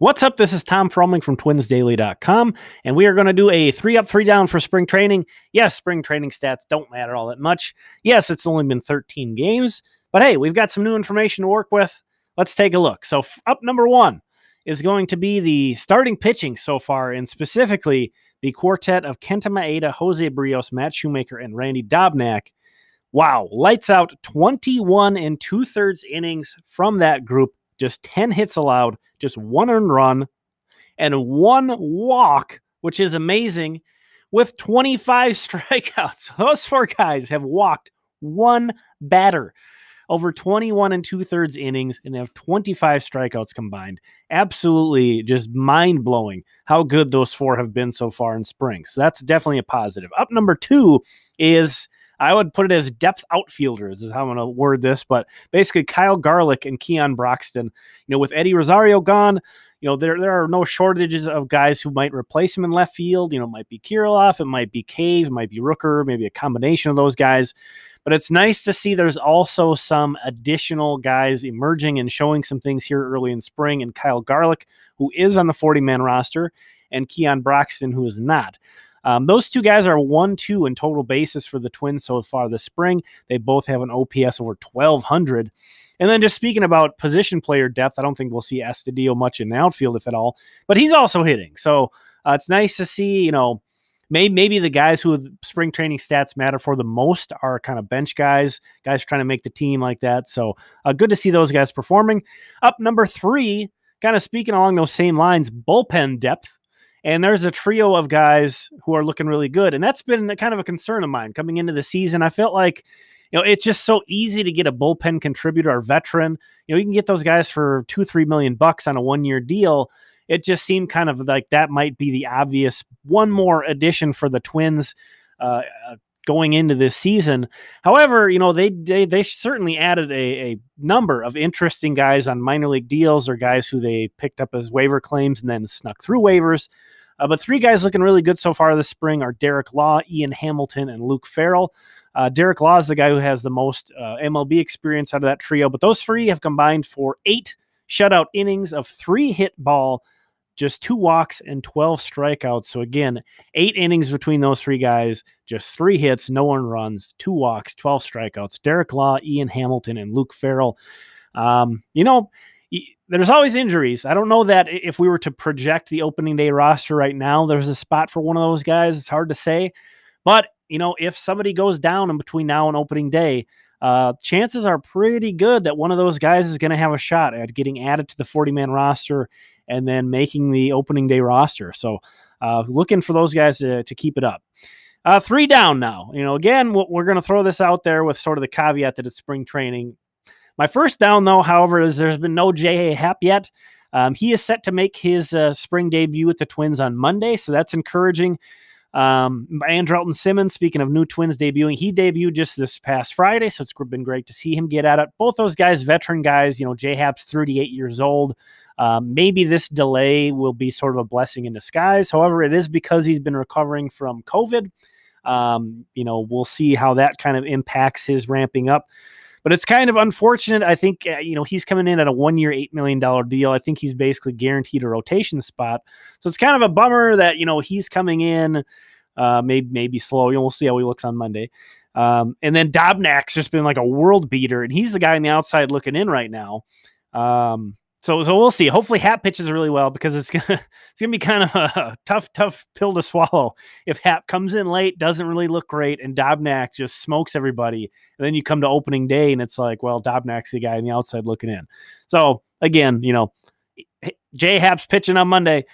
What's up? This is Tom Fromling from TwinsDaily.com, and we are going to do a 3 up, 3 down for spring training. Yes, spring training stats don't matter all that much. Yes, it's only been 13 games, but hey, we've got some new information to work with. Let's take a look. So up number 1 is going to be the starting pitching so far, and specifically the quartet of Kenta Maeda, Jose Brios, Matt Shoemaker, and Randy Dobnak. Wow, lights out 21 2/3 innings from that group. Just 10 hits allowed, just 1 earned run, and 1 walk, which is amazing, with 25 strikeouts. Those 4 guys have walked 1 batter over 21 2/3 innings, and they have 25 strikeouts combined. Absolutely just mind-blowing how good those 4 have been so far in spring. So that's definitely a positive. Up number 2 is, I would put it as depth outfielders is how I'm going to word this, but basically Kyle Garlick and Keon Broxton. With Eddie Rosario gone, there are no shortages of guys who might replace him in left field. It might be Kirilloff, it might be Cave, it might be Rooker, maybe a combination of those guys. But it's nice to see there's also some additional guys emerging and showing some things here early in spring, and Kyle Garlick, who is on the 40-man roster, and Keon Broxton, who is not. Those 2 guys are 1-2 in total bases for the Twins so far this spring. They both have an OPS over 1,200. And then just speaking about position player depth, I don't think we'll see Astudillo much in the outfield, if at all, but he's also hitting. So it's nice to see, maybe the guys who spring training stats matter for the most are kind of bench guys trying to make the team like that. So good to see those guys performing. Up number 3, kind of speaking along those same lines, bullpen depth. And there's a trio of guys who are looking really good. And that's been kind of a concern of mine coming into the season. I felt like, it's just so easy to get a bullpen contributor or veteran. You can get those guys for $2-3 million on a 1-year deal. It just seemed kind of like that might be the obvious one more addition for the Twins going into this season. However, they certainly added a number of interesting guys on minor league deals or guys who they picked up as waiver claims and then snuck through waivers. But 3 guys looking really good so far this spring are Derek Law, Ian Hamilton, and Luke Farrell. Derek Law is the guy who has the most MLB experience out of that trio, but those 3 have combined for 8 shutout innings of 3 hit ball, just 2 walks and 12 strikeouts. So again, 8 innings between those 3 guys, just 3 hits, no earned runs, 2 walks, 12 strikeouts. Derek Law, Ian Hamilton, and Luke Farrell. There's always injuries. I don't know that if we were to project the opening day roster right now, there's a spot for one of those guys. It's hard to say. But, if somebody goes down in between now and opening day, chances are pretty good that one of those guys is going to have a shot at getting added to the 40-man roster and then making the opening day roster. So looking for those guys to keep it up. 3 down now. Again, we're going to throw this out there with sort of the caveat that it's spring training. My first down, though, however, is there's been no J.A. Happ yet. He is set to make his spring debut with the Twins on Monday, so that's encouraging. Andrelton Simmons, speaking of new Twins debuting, he debuted just this past Friday, so it's been great to see him get at it. Both those guys, veteran guys, J-Happ's 38 years old. Maybe this delay will be sort of a blessing in disguise. However, it is because he's been recovering from COVID. We'll see how that kind of impacts his ramping up. But it's kind of unfortunate. I think, he's coming in at a 1-year, $8 million deal. I think he's basically guaranteed a rotation spot. So it's kind of a bummer that, he's coming in maybe slow. We'll see how he looks on Monday. And then Dobnak's just been like a world beater, and he's the guy on the outside looking in right now. So we'll see. Hopefully Happ pitches really well, because it's gonna be kind of a tough pill to swallow if Happ comes in late, doesn't really look great, and Dobnak just smokes everybody. And then you come to opening day and it's like, well, Dobnak's the guy on the outside looking in. So again, J Happ's pitching on Monday,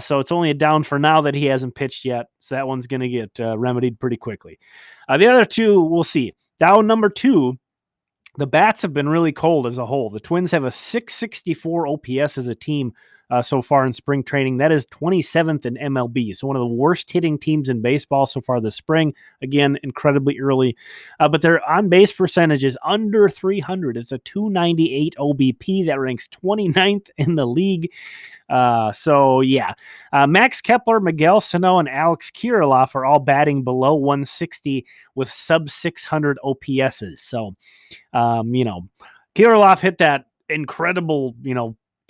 so it's only a down for now that he hasn't pitched yet. So that one's going to get remedied pretty quickly. The other 2, we'll see. Down number 2. The bats have been really cold as a whole. The Twins have a 664 OPS as a team so far in spring training. That is 27th in MLB. So one of the worst hitting teams in baseball so far this spring. Again, incredibly early. But their on-base percentage is under 300. It's a 298 OBP. That ranks 29th in the league. Max Kepler, Miguel Sano, and Alex Kirilloff are all batting below 160 with sub 600 OPSs. So, Kirilloff hit that incredible,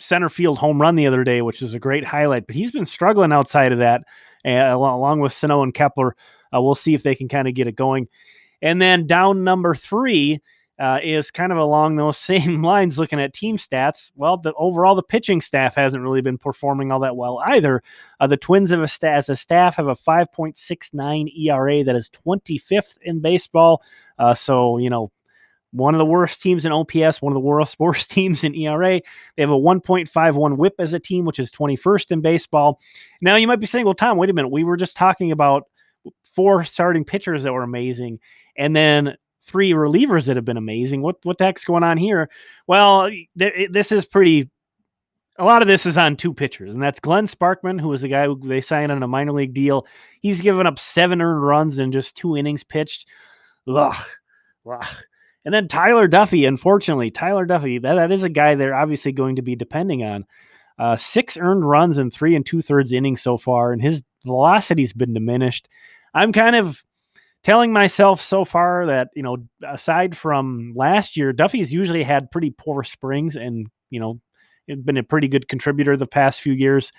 center field home run the other day, which is a great highlight, but he's been struggling outside of that, along with Sano and Kepler. We'll see if they can kind of get it going. And then down number 3 is kind of along those same lines, looking at team stats. Well, overall, the pitching staff hasn't really been performing all that well either. The Twins as a staff have a 5.69 ERA that is 25th in baseball. So, one of the worst teams in OPS, one of the worst teams in ERA. They have a 1.51 whip as a team, which is 21st in baseball. Now, you might be saying, well, Tom, wait a minute. We were just talking about 4 starting pitchers that were amazing, and then 3 relievers that have been amazing. What the heck's going on here? Well, this is a lot of this is on 2 pitchers, and that's Glenn Sparkman, who was the guy who they signed on a minor league deal. He's given up 7 earned runs in just 2 innings pitched. Ugh. And then Tyler Duffy, unfortunately. Tyler Duffy, that is a guy they're obviously going to be depending on. 6 earned runs in 3 2/3 innings so far, and his velocity's been diminished. I'm kind of telling myself so far that, aside from last year, Duffy's usually had pretty poor springs and, been a pretty good contributor the past few years.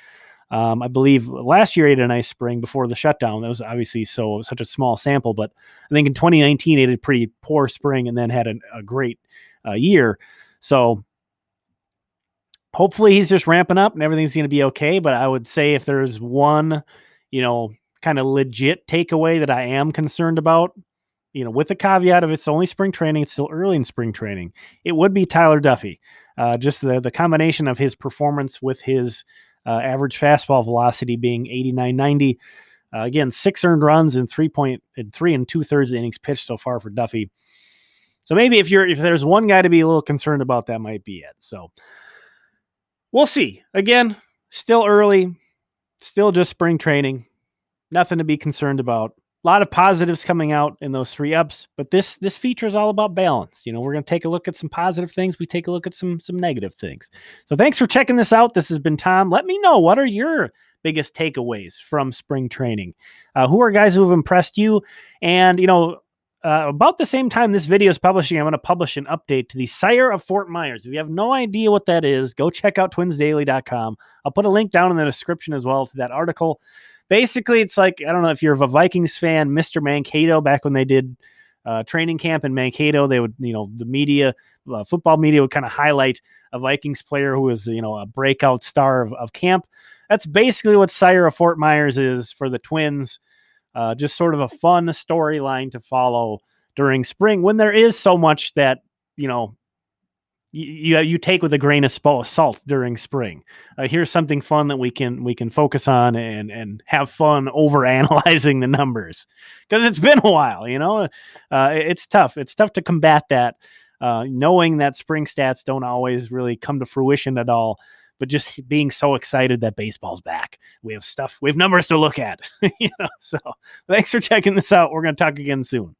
I believe last year he had a nice spring before the shutdown. That was obviously such a small sample, but I think in 2019 he had a pretty poor spring and then had a great year. So hopefully he's just ramping up and everything's going to be okay. But I would say if there's one, kind of legit takeaway that I am concerned about, with the caveat of it's only spring training, it's still early in spring training, it would be Tyler Duffy. Just the combination of his performance with his average fastball velocity being 89-90. Again, 6 earned runs in 3 2/3 innings pitched so far for Duffy. So maybe if there's one guy to be a little concerned about, that might be it. So we'll see. Again, still early, still just spring training. Nothing to be concerned about. A lot of positives coming out in those 3 ups, but this feature is all about balance. We're going to take a look at some positive things. We take a look at some negative things. So thanks for checking this out. This has been Tom. Let me know, what are your biggest takeaways from spring training? Who are guys who have impressed you? And, about the same time this video is publishing, I'm going to publish an update to the Sire of Fort Myers. If you have no idea what that is, go check out twinsdaily.com. I'll put a link down in the description as well to that article. Basically, it's like, I don't know if you're a Vikings fan, Mr. Mankato, back when they did training camp in Mankato, they would, the media, football media would kind of highlight a Vikings player who was, a breakout star of camp. That's basically what Sire of Fort Myers is for the Twins. Just sort of a fun storyline to follow during spring when there is so much that, you take with a grain of salt during spring. Here's something fun that we can focus on and have fun over analyzing the numbers, because it's been a while. It's tough. It's tough to combat that, knowing that spring stats don't always really come to fruition at all. But just being so excited that baseball's back. We have numbers to look at. So thanks for checking this out. We're going to talk again soon.